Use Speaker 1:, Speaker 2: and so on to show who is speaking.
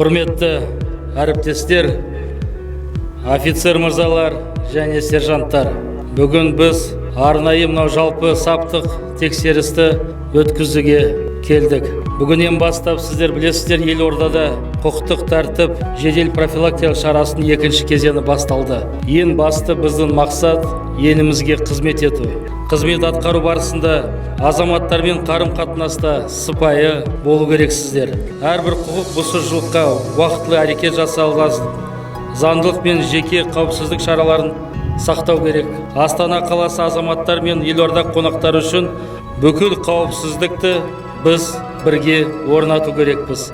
Speaker 1: Құрметті әріптестер, офицер мырзалар және сержанттар, бүгін біз арнайы мынау жалпы саптық тексерісті өткізуге келдік. Бүгіннен бастап сіздер білесіздер, елордада құқықтық тәртіп жедел профилактикалық шарасының екінші кезеңі басталды. Ең басты біздің мақсат елімізге қызмет ету. Қызмет атқару барысында азаматтармен қарым-қатынаста сыпайы болу керексіздер. Әрбір құқық бұзушылыққа уақытылы әрекет жасалған, заңдылық пен жеке қауіпсіздік шараларын сақтау керек. Астана қаласы азаматтар мен елорда қонақтары үшін бүкіл қауіпсіздікті біз бірге орнату керекпіз.